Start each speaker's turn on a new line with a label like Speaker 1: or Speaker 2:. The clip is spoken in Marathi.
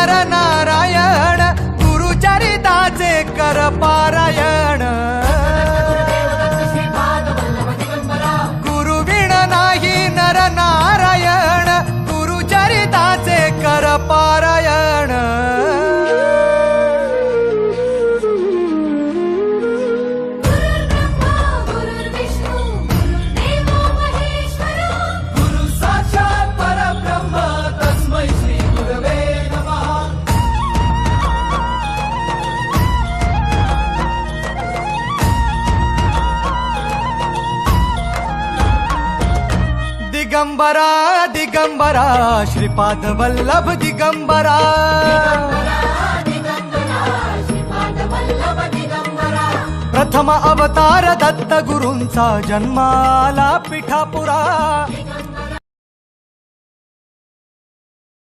Speaker 1: नरनारायण गुरुचरिताचे कर पारायण गुरुविण नाही नरनारायण गुरुचरिताचे कर पारायण दिगंबरा दिगंबरा श्रीपाद वल्लभ दिगंबरा प्रथम अवतार दत्त गुरूंचा जन्माला पिठापुरा